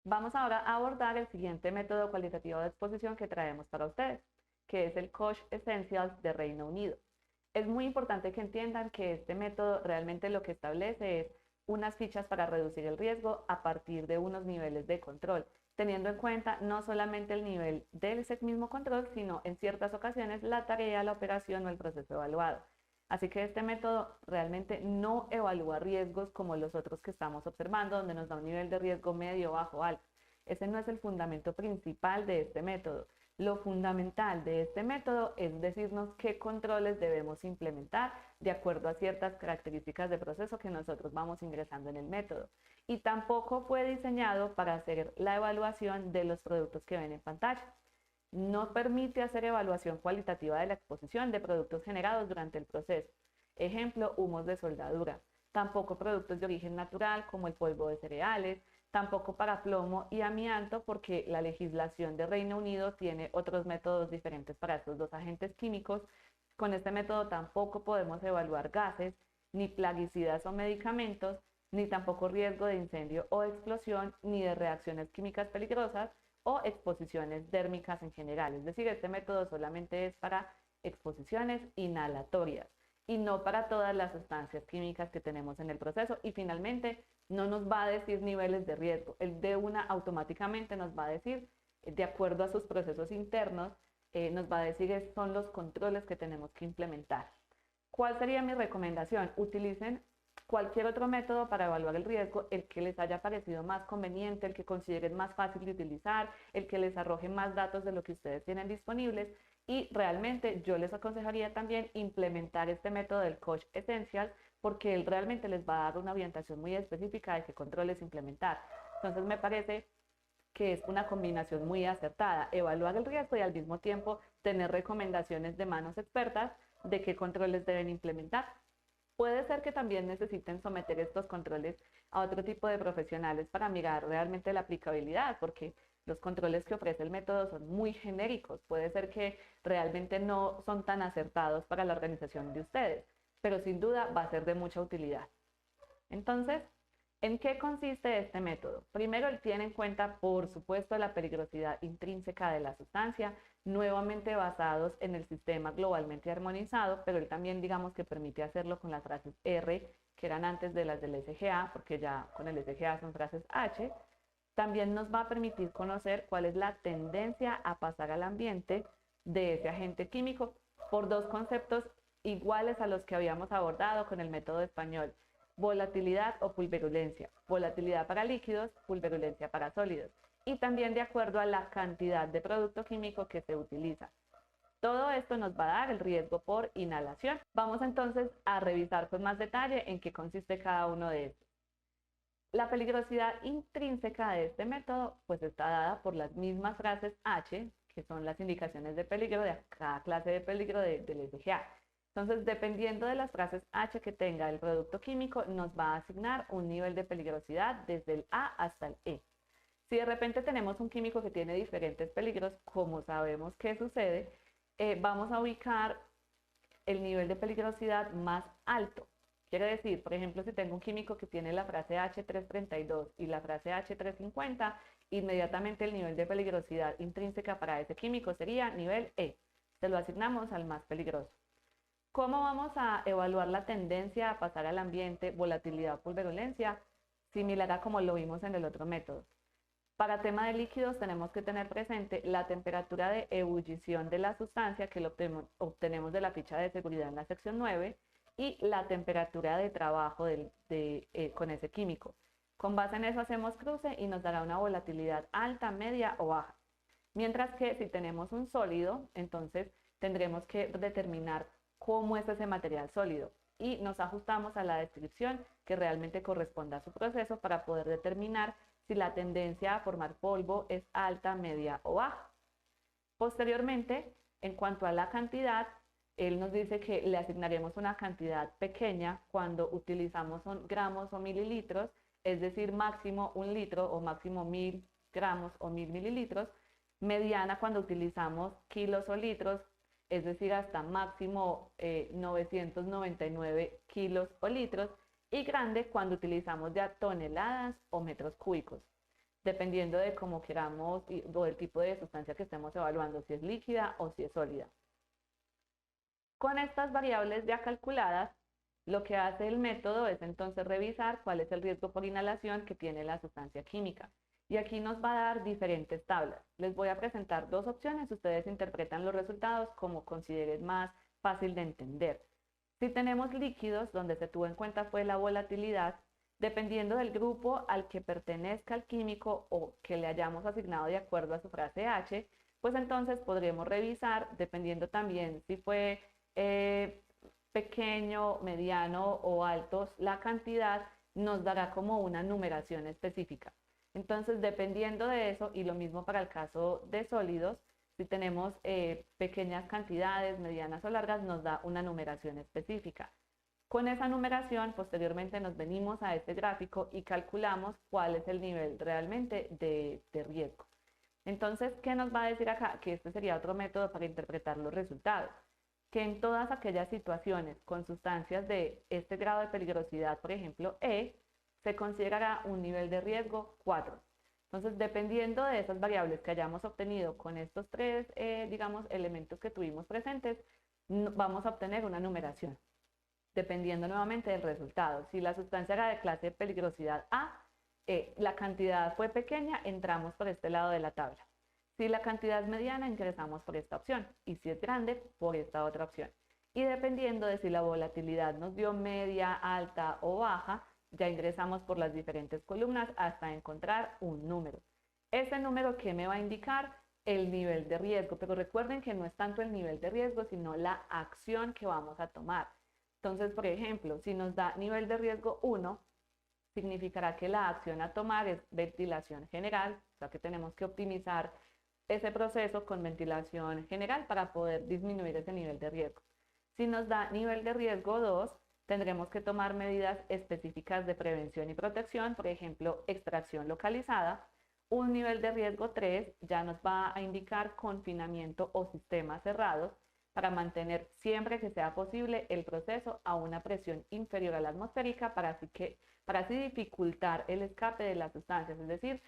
Vamos ahora a abordar el siguiente método cualitativo de exposición que traemos para ustedes, que es el Koch Essentials de Reino Unido. Es muy importante que entiendan que este método realmente lo que establece es unas fichas para reducir el riesgo a partir de unos niveles de control, teniendo en cuenta no solamente el nivel del mismo control, sino en ciertas ocasiones la tarea, la operación o el proceso evaluado. Así que este método realmente no evalúa riesgos como los otros que estamos observando, donde nos da un nivel de riesgo medio, bajo, alto. Ese no es el fundamento principal de este método. Lo fundamental de este método es decirnos qué controles debemos implementar de acuerdo a ciertas características de proceso que nosotros vamos ingresando en el método. Y tampoco fue diseñado para hacer la evaluación de los productos que ven en pantalla. No permite hacer evaluación cualitativa de la exposición de productos generados durante el proceso. Ejemplo, humos de soldadura. Tampoco productos de origen natural como el polvo de cereales, tampoco para plomo y amianto porque la legislación de Reino Unido tiene otros métodos diferentes para estos dos agentes químicos. Con este método tampoco podemos evaluar gases, ni plaguicidas o medicamentos, ni tampoco riesgo de incendio o explosión, ni de reacciones químicas peligrosas o exposiciones dérmicas en general. Es decir, este método solamente es para exposiciones inhalatorias y no para todas las sustancias químicas que tenemos en el proceso. Y finalmente, no nos va a decir niveles de riesgo. El de una automáticamente nos va a decir, de acuerdo a sus procesos internos, nos va a decir son los controles que tenemos que implementar. ¿Cuál sería mi recomendación? Utilicen cualquier otro método para evaluar el riesgo, el que les haya parecido más conveniente, el que consideren más fácil de utilizar, el que les arroje más datos de lo que ustedes tienen disponibles. Y realmente yo les aconsejaría también implementar este método del Koch Essentials porque él realmente les va a dar una orientación muy específica de qué controles implementar. Entonces me parece que es una combinación muy acertada, evaluar el riesgo y al mismo tiempo tener recomendaciones de manos expertas de qué controles deben implementar. Puede ser que también necesiten someter estos controles a otro tipo de profesionales para mirar realmente la aplicabilidad, porque los controles que ofrece el método son muy genéricos. Puede ser que realmente no son tan acertados para la organización de ustedes, pero sin duda va a ser de mucha utilidad. Entonces, ¿en qué consiste este método? Primero, él tiene en cuenta, por supuesto, la peligrosidad intrínseca de la sustancia, nuevamente basados en el sistema globalmente armonizado, pero él también, digamos, que permite hacerlo con las frases R, que eran antes de las del SGA, porque ya con el SGA son frases H. También nos va a permitir conocer cuál es la tendencia a pasar al ambiente de ese agente químico por dos conceptos iguales a los que habíamos abordado con el método español: volatilidad o pulverulencia, volatilidad para líquidos, pulverulencia para sólidos, y también de acuerdo a la cantidad de producto químico que se utiliza. Todo esto nos va a dar el riesgo por inhalación. Vamos entonces a revisar con más detalle en qué consiste cada uno de estos. La peligrosidad intrínseca de este método pues está dada por las mismas frases H, que son las indicaciones de peligro de cada clase de peligro del SGA. Entonces, dependiendo de las frases H que tenga el producto químico, nos va a asignar un nivel de peligrosidad desde el A hasta el E. Si de repente tenemos un químico que tiene diferentes peligros, como sabemos que sucede, vamos a ubicar el nivel de peligrosidad más alto. Quiere decir, por ejemplo, si tengo un químico que tiene la frase H332 y la frase H350, inmediatamente el nivel de peligrosidad intrínseca para ese químico sería nivel E. Se lo asignamos al más peligroso. ¿Cómo vamos a evaluar la tendencia a pasar al ambiente, volatilidad o pulverulencia? Similar a como lo vimos en el otro método. Para tema de líquidos tenemos que tener presente la temperatura de ebullición de la sustancia que lo obtenemos de la ficha de seguridad en la sección 9 y la temperatura de trabajo con ese químico. Con base en eso hacemos cruce y nos dará una volatilidad alta, media o baja. Mientras que si tenemos un sólido, entonces tendremos que determinar cómo es ese material sólido y nos ajustamos a la descripción que realmente corresponda a su proceso para poder determinar si la tendencia a formar polvo es alta, media o baja. Posteriormente, en cuanto a la cantidad, él nos dice que le asignaremos una cantidad pequeña cuando utilizamos gramos o mililitros, es decir, máximo 1 litro o máximo 1000 gramos o 1000 mililitros, mediana cuando utilizamos kilos o litros, es decir, hasta máximo 999 kilos o litros, y grande cuando utilizamos ya toneladas o metros cúbicos. dependiendo de cómo queramos o del tipo de sustancia que estemos evaluando, si es líquida o si es sólida. Con estas variables ya calculadas, lo que hace el método es entonces revisar cuál es el riesgo por inhalación que tiene la sustancia química. Y aquí nos va a dar diferentes tablas. Les voy a presentar dos opciones, ustedes interpretan los resultados como consideren más fácil de entender. Si tenemos líquidos, donde se tuvo en cuenta fue la volatilidad, dependiendo del grupo al que pertenezca el químico o que le hayamos asignado de acuerdo a su frase H, pues entonces podremos revisar, dependiendo también si fue pequeño, mediano o altos, la cantidad nos dará como una numeración específica. Entonces, dependiendo de eso, y lo mismo para el caso de sólidos, si tenemos pequeñas cantidades, medianas o largas, nos da una numeración específica. Con esa numeración, posteriormente nos venimos a este gráfico y calculamos cuál es el nivel realmente de riesgo. Entonces, ¿qué nos va a decir acá? Que este sería otro método para interpretar los resultados. Que en todas aquellas situaciones con sustancias de este grado de peligrosidad, por ejemplo, se considerará un nivel de riesgo 4. Entonces, dependiendo de esas variables que hayamos obtenido con estos tres, digamos, elementos que tuvimos presentes, vamos a obtener una numeración, dependiendo nuevamente del resultado. Si la sustancia era de clase de peligrosidad A, la cantidad fue pequeña, entramos por este lado de la tabla. Si la cantidad es mediana, ingresamos por esta opción. Y si es grande, por esta otra opción. Y dependiendo de si la volatilidad nos dio media, alta o baja, ya ingresamos por las diferentes columnas hasta encontrar un número. Ese número, ¿qué me va a indicar? El nivel de riesgo. Pero recuerden que no es tanto el nivel de riesgo, sino la acción que vamos a tomar. Entonces, por ejemplo, si nos da nivel de riesgo 1, significará que la acción a tomar es ventilación general, o sea que tenemos que optimizar ese proceso con ventilación general para poder disminuir ese nivel de riesgo. Si nos da nivel de riesgo 2, tendremos que tomar medidas específicas de prevención y protección, por ejemplo, extracción localizada. Un nivel de riesgo 3 ya nos va a indicar confinamiento o sistemas cerrados para mantener siempre que sea posible el proceso a una presión inferior a la atmosférica para así dificultar el escape de las sustancias, es decir,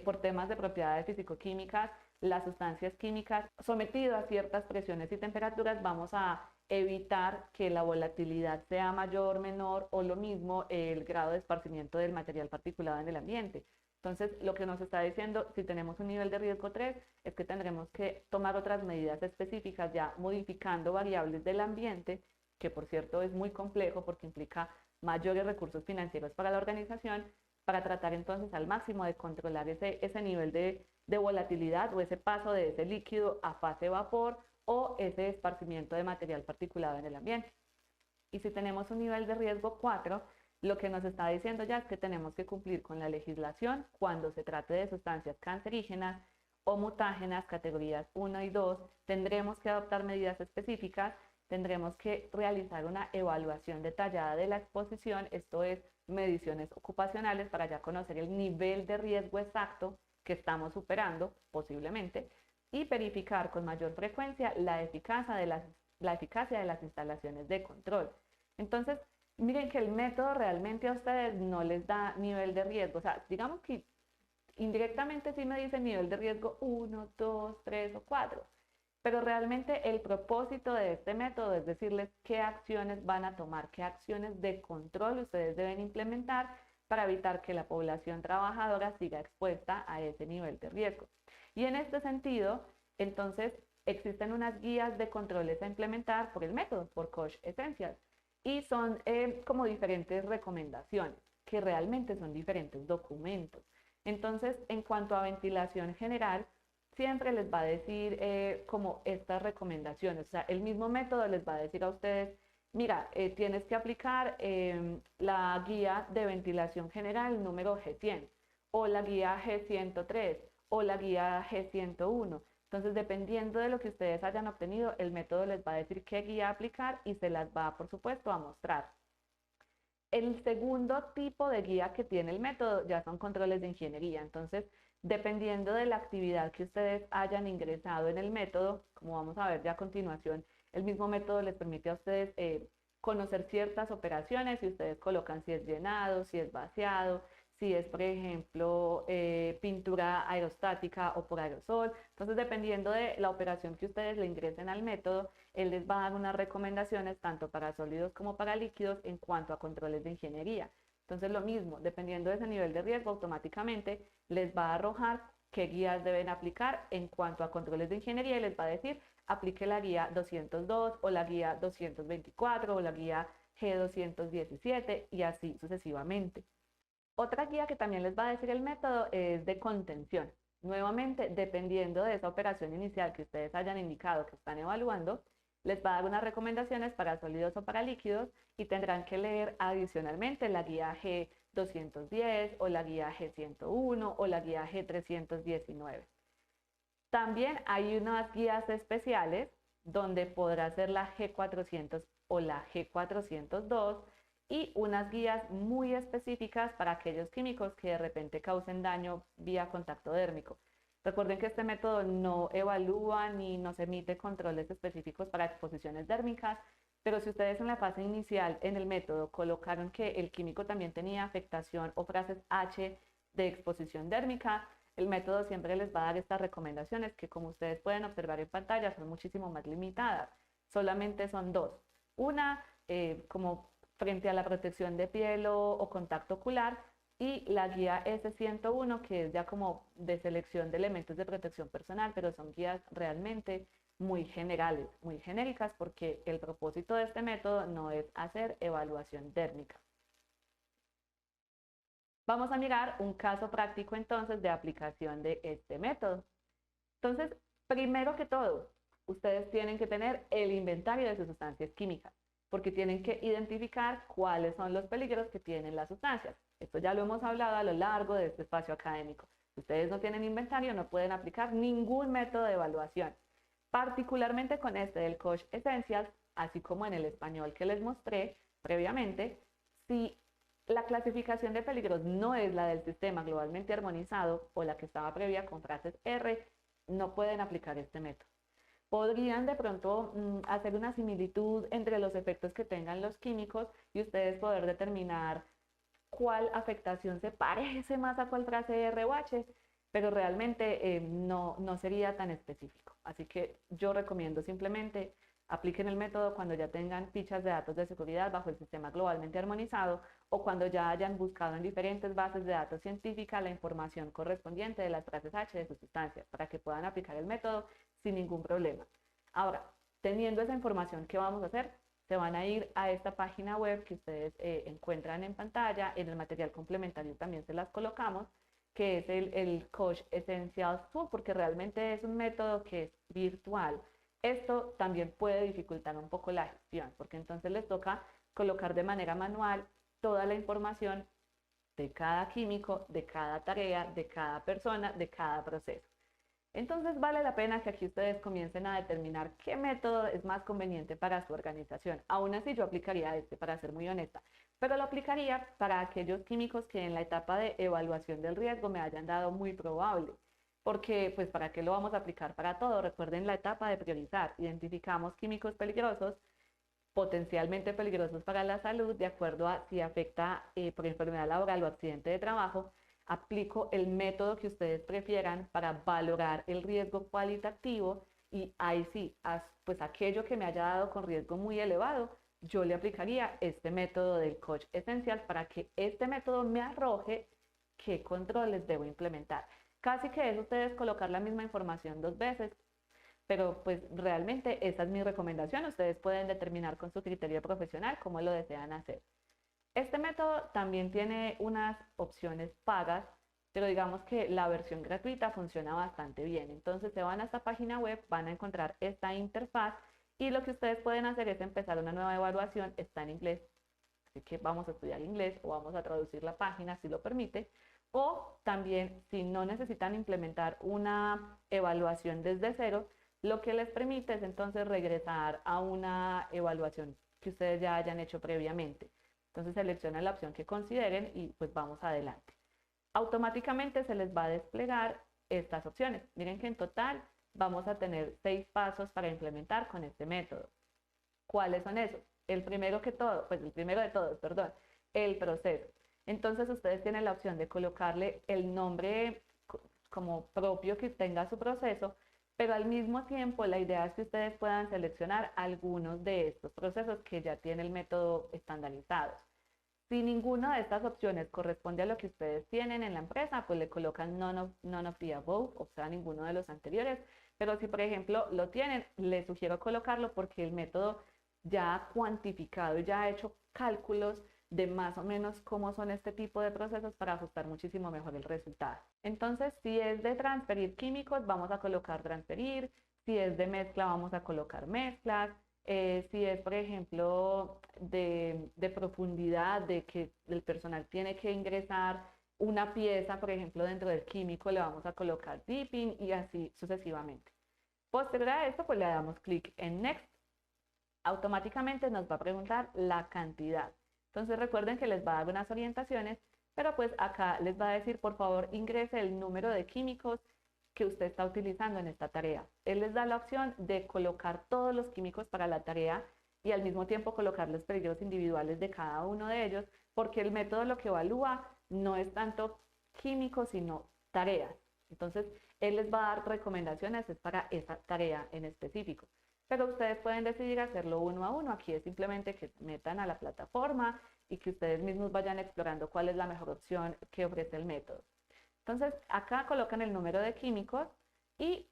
por temas de propiedades físico-químicas, las sustancias químicas sometidas a ciertas presiones y temperaturas, vamos a evitar que la volatilidad sea mayor, menor o lo mismo el grado de esparcimiento del material particulado en el ambiente. Entonces, lo que nos está diciendo, si tenemos un nivel de riesgo 3, es que tendremos que tomar otras medidas específicas ya modificando variables del ambiente, que por cierto es muy complejo porque implica mayores recursos financieros para la organización, para tratar entonces al máximo de controlar ese nivel de volatilidad o ese paso de ese líquido a fase vapor o ese esparcimiento de material particulado en el ambiente. Y si tenemos un nivel de riesgo 4, lo que nos está diciendo ya es que tenemos que cumplir con la legislación cuando se trate de sustancias cancerígenas o mutágenas, categorías 1 y 2, tendremos que adoptar medidas específicas, tendremos que realizar una evaluación detallada de la exposición, esto es mediciones ocupacionales para ya conocer el nivel de riesgo exacto que estamos superando posiblemente y verificar con mayor frecuencia la eficacia de las instalaciones de control. Entonces, miren que el método realmente a ustedes no les da nivel de riesgo, o sea, digamos que indirectamente sí me dice nivel de riesgo 1, 2, 3 o 4, pero realmente el propósito de este método es decirles qué acciones van a tomar, qué acciones de control ustedes deben implementar para evitar que la población trabajadora siga expuesta a ese nivel de riesgo. Y en este sentido, entonces, existen unas guías de controles a implementar por el método, por Koch Essentials, y son como diferentes recomendaciones, que realmente son diferentes documentos. Entonces, en cuanto a ventilación general, siempre les va a decir como estas recomendaciones, o sea, el mismo método les va a decir a ustedes, mira, tienes que aplicar la guía de ventilación general número G100 o la guía G103 o la guía G101. Entonces, dependiendo de lo que ustedes hayan obtenido, el método les va a decir qué guía aplicar y se las va, por supuesto, a mostrar. El segundo tipo de guía que tiene el método ya son controles de ingeniería. Entonces, dependiendo de la actividad que ustedes hayan ingresado en el método, como vamos a ver ya a continuación, el mismo método les permite a ustedes conocer ciertas operaciones y ustedes colocan si es llenado, si es vaciado, si es, por ejemplo, pintura aerostática o por aerosol. Entonces, dependiendo de la operación que ustedes le ingresen al método, él les va a dar unas recomendaciones tanto para sólidos como para líquidos en cuanto a controles de ingeniería. Entonces, lo mismo, dependiendo de ese nivel de riesgo, automáticamente les va a arrojar qué guías deben aplicar en cuanto a controles de ingeniería y les va a decir, aplique la guía 202 o la guía 224 o la guía G217 y así sucesivamente. Otra guía que también les va a decir el método es de contención. Nuevamente, dependiendo de esa operación inicial que ustedes hayan indicado que están evaluando, les va a dar unas recomendaciones para sólidos o para líquidos y tendrán que leer adicionalmente la guía G210 o la guía G101 o la guía G319. También hay unas guías especiales donde podrá ser la G400 o la G402 y unas guías muy específicas para aquellos químicos que de repente causen daño vía contacto dérmico. Recuerden que este método no evalúa ni nos emite controles específicos para exposiciones dérmicas, pero si ustedes en la fase inicial en el método colocaron que el químico también tenía afectación o frases H de exposición dérmica, el método siempre les va a dar estas recomendaciones que, como ustedes pueden observar en pantalla, son muchísimo más limitadas. Solamente son dos. Una, como frente a la protección de piel o contacto ocular, y la guía S101, que es ya como de selección de elementos de protección personal, pero son guías realmente muy generales, muy genéricas, porque el propósito de este método no es hacer evaluación térmica. Vamos a mirar un caso práctico entonces de aplicación de este método. Entonces, primero que todo, ustedes tienen que tener el inventario de sus sustancias químicas, porque tienen que identificar cuáles son los peligros que tienen las sustancias. Esto ya lo hemos hablado a lo largo de este espacio académico. Si ustedes no tienen inventario, no pueden aplicar ningún método de evaluación. Particularmente con este del Koch Essentials, así como en el español que les mostré previamente, si la clasificación de peligros no es la del sistema globalmente armonizado o la que estaba previa con frases R, no pueden aplicar este método. Podrían de pronto hacer una similitud entre los efectos que tengan los químicos y ustedes poder determinar cuál afectación se parece más a cuál frase R o H, pero realmente no sería tan específico. Así que yo recomiendo simplemente apliquen el método cuando ya tengan fichas de datos de seguridad bajo el sistema globalmente armonizado o cuando ya hayan buscado en diferentes bases de datos científicas la información correspondiente de las frases H de sus sustancias para que puedan aplicar el método sin ningún problema. Ahora, teniendo esa información, ¿qué vamos a hacer? Se van a ir a esta página web que ustedes encuentran en pantalla, en el material complementario también se las colocamos, que es el Koch Essentials Tool, porque realmente es un método que es virtual. Esto también puede dificultar un poco la gestión, porque entonces les toca colocar de manera manual toda la información de cada químico, de cada tarea, de cada persona, de cada proceso. Entonces vale la pena que aquí ustedes comiencen a determinar qué método es más conveniente para su organización. Aún así yo aplicaría este, para ser muy honesta, pero lo aplicaría para aquellos químicos que en la etapa de evaluación del riesgo me hayan dado muy probable. Porque, pues, ¿para qué lo vamos a aplicar para todo? Recuerden la etapa de priorizar. Identificamos químicos peligrosos, potencialmente peligrosos para la salud, de acuerdo a si afecta por enfermedad laboral o accidente de trabajo. Aplico el método que ustedes prefieran para valorar el riesgo cualitativo y ahí sí, pues aquello que me haya dado con riesgo muy elevado, yo le aplicaría este método del Koch Essentials para que este método me arroje qué controles debo implementar. Casi que es ustedes colocar la misma información dos veces, pero pues realmente esa es mi recomendación. Ustedes pueden determinar con su criterio profesional cómo lo desean hacer. Este método también tiene unas opciones pagas, pero digamos que la versión gratuita funciona bastante bien. Entonces se van a esta página web, van a encontrar esta interfaz y lo que ustedes pueden hacer es empezar una nueva evaluación. Está en inglés, así que vamos a estudiar inglés o vamos a traducir la página si lo permite. O también, si no necesitan implementar una evaluación desde cero, lo que les permite es entonces regresar a una evaluación que ustedes ya hayan hecho previamente. Entonces seleccionan la opción que consideren y pues vamos adelante. Automáticamente se les va a desplegar estas opciones. Miren que en total vamos a tener 6 pasos para implementar con este método. ¿Cuáles son esos? El primero de todos, perdón, el proceso. Entonces ustedes tienen la opción de colocarle el nombre como propio que tenga su proceso, pero al mismo tiempo la idea es que ustedes puedan seleccionar algunos de estos procesos que ya tiene el método estandarizado. Si ninguna de estas opciones corresponde a lo que ustedes tienen en la empresa, pues le colocan none of the above, o sea, ninguno de los anteriores. Pero si, por ejemplo, lo tienen, les sugiero colocarlo porque el método ya ha cuantificado, ya ha hecho cálculos de más o menos cómo son este tipo de procesos para ajustar muchísimo mejor el resultado. Entonces, si es de transferir químicos, vamos a colocar transferir. Si es de mezcla, vamos a colocar mezclas. Si es, por ejemplo, de profundidad, de que el personal tiene que ingresar una pieza, por ejemplo, dentro del químico, le vamos a colocar dipping y así sucesivamente. Posterior a esto, pues le damos clic en Next. Automáticamente nos va a preguntar la cantidad. Entonces recuerden que les va a dar unas orientaciones, pero pues acá les va a decir, por favor, ingrese el número de químicos que usted está utilizando en esta tarea. Él les da la opción de colocar todos los químicos para la tarea y al mismo tiempo colocar los peligros individuales de cada uno de ellos, porque el método lo que evalúa no es tanto químicos, sino tareas. Entonces, él les va a dar recomendaciones, es para esa tarea en específico. Pero ustedes pueden decidir hacerlo uno a uno. Aquí es simplemente que se metan a la plataforma y que ustedes mismos vayan explorando cuál es la mejor opción que ofrece el método. Entonces, acá colocan el número de químicos y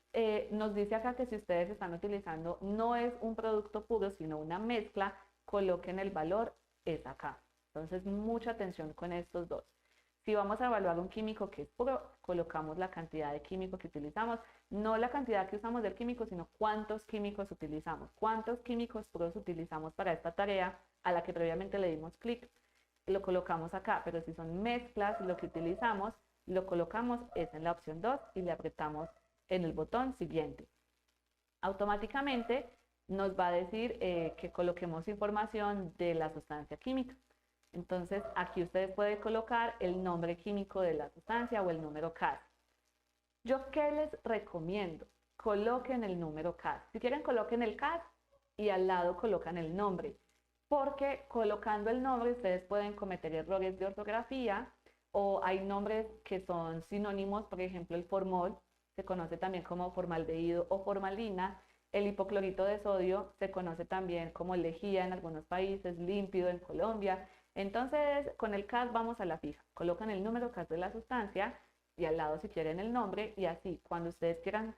nos dice acá que si ustedes están utilizando no es un producto puro, sino una mezcla, coloquen el valor, es acá. Entonces, mucha atención con estos dos. Si vamos a evaluar un químico que es puro, colocamos la cantidad de químico que utilizamos, no la cantidad que usamos del químico, sino cuántos químicos utilizamos, cuántos químicos puros utilizamos para esta tarea a la que previamente le dimos clic, lo colocamos acá, pero si son mezclas, lo que utilizamos, lo colocamos es en la opción 2 y le apretamos en el botón siguiente. Automáticamente nos va a decir que coloquemos información de la sustancia química. Entonces aquí ustedes pueden colocar el nombre químico de la sustancia o el número CAS. ¿Yo qué les recomiendo? Coloquen el número CAS. Si quieren, coloquen el CAS y al lado colocan el nombre, porque colocando el nombre ustedes pueden cometer errores de ortografía o hay nombres que son sinónimos, por ejemplo el formol se conoce también como formaldehído o formalina, el hipoclorito de sodio se conoce también como lejía en algunos países, límpido en Colombia. Entonces con el CAS vamos a la fija, colocan el número CAS de la sustancia y al lado si quieren el nombre y así cuando ustedes quieran,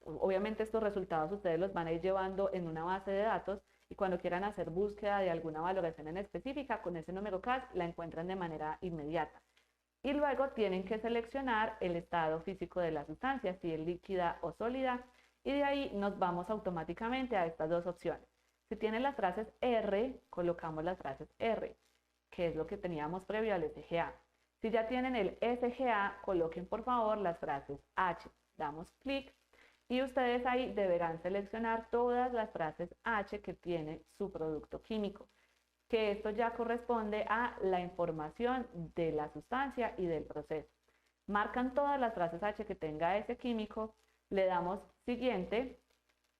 obviamente estos resultados ustedes los van a ir llevando en una base de datos y cuando quieran hacer búsqueda de alguna valoración en específica con ese número CAS la encuentran de manera inmediata. Y luego tienen que seleccionar el estado físico de la sustancia, si es líquida o sólida, y de ahí nos vamos automáticamente a estas dos opciones. Si tienen las frases R, colocamos las frases R, que es lo que teníamos previo al SGA. Si ya tienen el SGA, coloquen por favor las frases H. Damos clic y ustedes ahí deberán seleccionar todas las frases H que tiene su producto químico, que esto ya corresponde a la información de la sustancia y del proceso. Marcan todas las frases H que tenga ese químico, le damos siguiente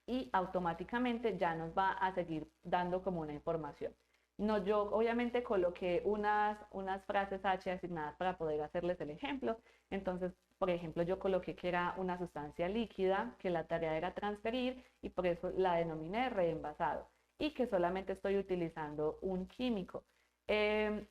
y automáticamente ya nos va a seguir dando como una información. No, yo obviamente coloqué unas frases H asignadas para poder hacerles el ejemplo. Entonces, por ejemplo, yo coloqué que era una sustancia líquida, que la tarea era transferir y por eso la denominé reenvasado y que solamente estoy utilizando un químico.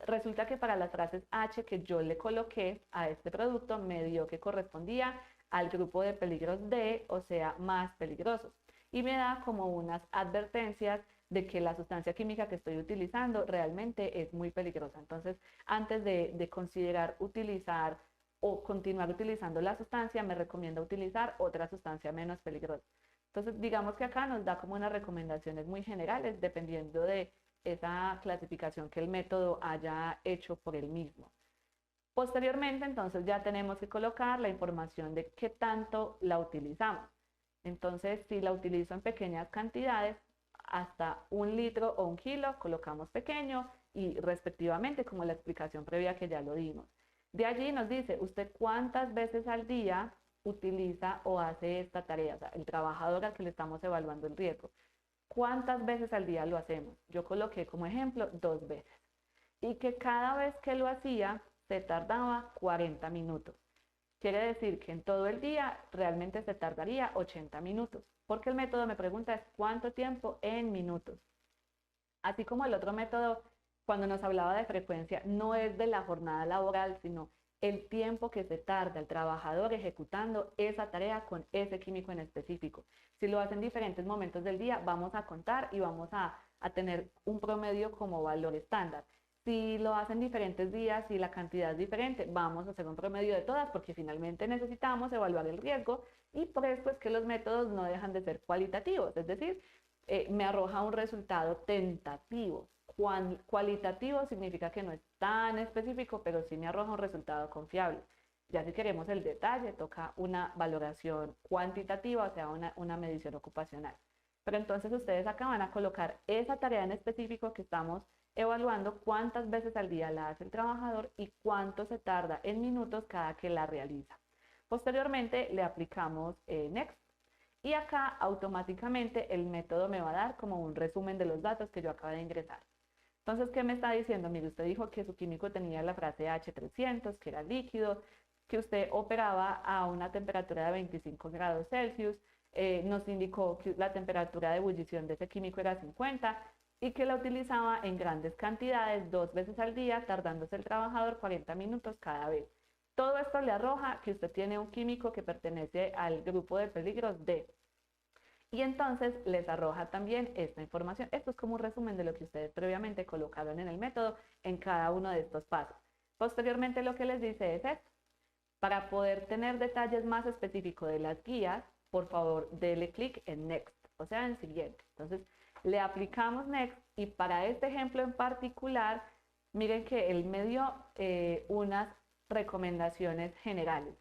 Resulta que para las frases H que yo le coloqué a este producto me dio que correspondía al grupo de peligros D, o sea, más peligrosos. Y me da como unas advertencias de que la sustancia química que estoy utilizando realmente es muy peligrosa. Entonces, antes de considerar utilizar o continuar utilizando la sustancia, me recomienda utilizar otra sustancia menos peligrosa. Entonces, digamos que acá nos da como unas recomendaciones muy generales dependiendo de esa clasificación que el método haya hecho por él mismo. Posteriormente, entonces ya tenemos que colocar la información de qué tanto la utilizamos. Entonces, si la utilizo en pequeñas cantidades, hasta 1 litro o 1 kilo, colocamos pequeño y respectivamente como la explicación previa que ya lo dimos. De allí nos dice, ¿usted cuántas veces al día utiliza o hace esta tarea? O sea, el trabajador al que le estamos evaluando el riesgo. ¿Cuántas veces al día lo hacemos? Yo coloqué como ejemplo 2 veces. Y que cada vez que lo hacía se tardaba 40 minutos. Quiere decir que en todo el día realmente se tardaría 80 minutos, porque el método me pregunta es cuánto tiempo en minutos. Así como el otro método, cuando nos hablaba de frecuencia, no es de la jornada laboral, sino el tiempo que se tarda el trabajador ejecutando esa tarea con ese químico en específico. Si lo hace en diferentes momentos del día, vamos a contar y vamos a tener un promedio como valor estándar. Si lo hacen diferentes días y la cantidad es diferente, vamos a hacer un promedio de todas porque finalmente necesitamos evaluar el riesgo y por eso es que los métodos no dejan de ser cualitativos, es decir, me arroja un resultado tentativo. Cualitativo significa que no es tan específico, pero sí me arroja un resultado confiable. Ya si queremos el detalle, toca una valoración cuantitativa, o sea, una medición ocupacional. Pero entonces ustedes acá van a colocar esa tarea en específico que estamos evaluando, cuántas veces al día la hace el trabajador y cuánto se tarda en minutos cada que la realiza. Posteriormente le aplicamos Next y acá automáticamente el método me va a dar como un resumen de los datos que yo acabo de ingresar. Entonces, ¿qué me está diciendo? Mire, usted dijo que su químico tenía la frase H300, que era líquido, que usted operaba a una temperatura de 25 grados Celsius, nos indicó que la temperatura de ebullición de ese químico era 50 y que la utilizaba en grandes cantidades 2 veces al día, tardándose el trabajador 40 minutos cada vez. Todo esto le arroja que usted tiene un químico que pertenece al grupo de peligros D. Y entonces les arroja también esta información. Esto es como un resumen de lo que ustedes previamente colocaron en el método en cada uno de estos pasos. Posteriormente lo que les dice es esto. Para poder tener detalles más específicos de las guías, por favor, dele clic en Next, o sea, en Siguiente. Entonces, le aplicamos Next y para este ejemplo en particular, miren que él me dio unas recomendaciones generales.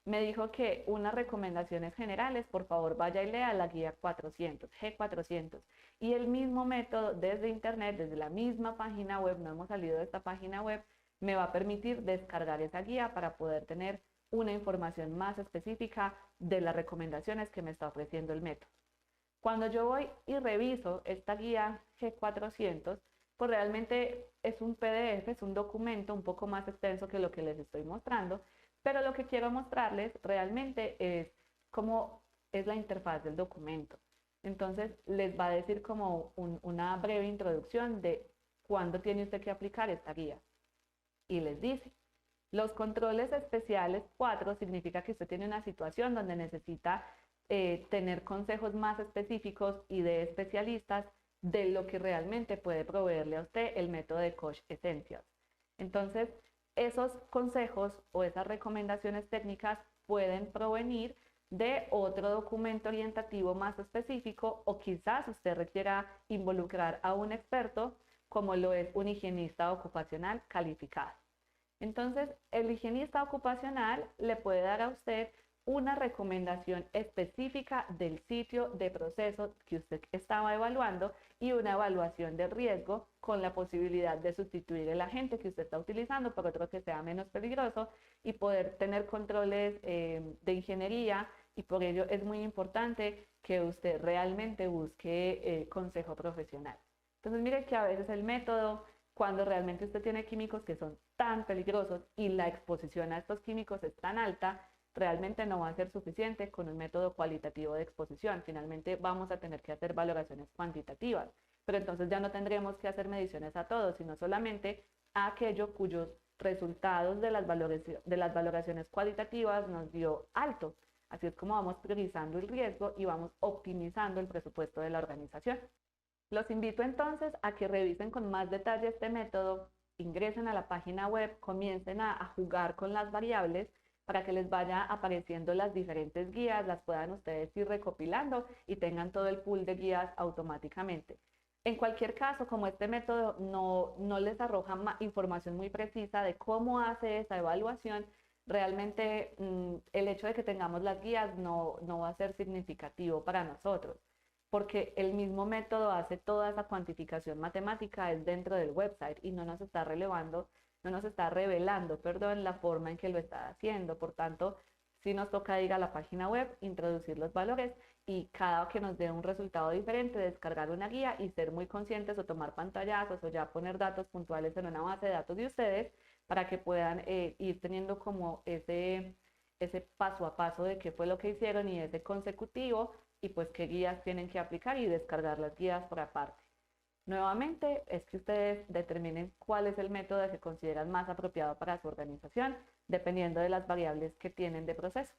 Me dijo que unas recomendaciones generales, por favor, vaya y lea la guía 400, G400. Y el mismo método desde internet, desde la misma página web, no hemos salido de esta página web, me va a permitir descargar esa guía para poder tener una información más específica de las recomendaciones que me está ofreciendo el método. Cuando yo voy y reviso esta guía G400, pues realmente es un PDF, es un documento un poco más extenso que lo que les estoy mostrando, pero lo que quiero mostrarles realmente es cómo es la interfaz del documento. Entonces les va a decir como una breve introducción de cuándo tiene usted que aplicar esta guía. Y les dice, los controles especiales 4 significa que usted tiene una situación donde necesita tener consejos más específicos y de especialistas de lo que realmente puede proveerle a usted el método de Koch Essentials. Entonces, esos consejos o esas recomendaciones técnicas pueden provenir de otro documento orientativo más específico o quizás usted requiera involucrar a un experto como lo es un higienista ocupacional calificado. Entonces, el higienista ocupacional le puede dar a usted una recomendación específica del sitio de proceso que usted estaba evaluando y una evaluación de riesgo con la posibilidad de sustituir el agente que usted está utilizando por otro que sea menos peligroso y poder tener controles de ingeniería, y por ello es muy importante que usted realmente busque consejo profesional. Entonces, mire que a veces el método, cuando realmente usted tiene químicos que son tan peligrosos y la exposición a estos químicos es tan alta, realmente no va a ser suficiente con un método cualitativo de exposición. Finalmente vamos a tener que hacer valoraciones cuantitativas, pero entonces ya no tendremos que hacer mediciones a todos, sino solamente a aquello cuyos resultados de las valoraciones cualitativas nos dio alto. Así es como vamos priorizando el riesgo y vamos optimizando el presupuesto de la organización. Los invito entonces a que revisen con más detalle este método, ingresen a la página web, comiencen a jugar con las variables para que les vaya apareciendo las diferentes guías, las puedan ustedes ir recopilando y tengan todo el pool de guías automáticamente. En cualquier caso, como este método no les arroja información muy precisa de cómo hace esa evaluación, realmente el hecho de que tengamos las guías no va a ser significativo para nosotros, porque el mismo método hace toda esa cuantificación matemática es dentro del website y no nos está revelando, la forma en que lo está haciendo. Por tanto, sí nos toca ir a la página web, introducir los valores y cada que nos dé un resultado diferente, descargar una guía y ser muy conscientes o tomar pantallazos o ya poner datos puntuales en una base de datos de ustedes para que puedan ir teniendo como ese ese paso a paso de qué fue lo que hicieron y ese consecutivo y pues qué guías tienen que aplicar y descargar las guías por aparte. Nuevamente, es que ustedes determinen cuál es el método que consideran más apropiado para su organización, dependiendo de las variables que tienen de proceso.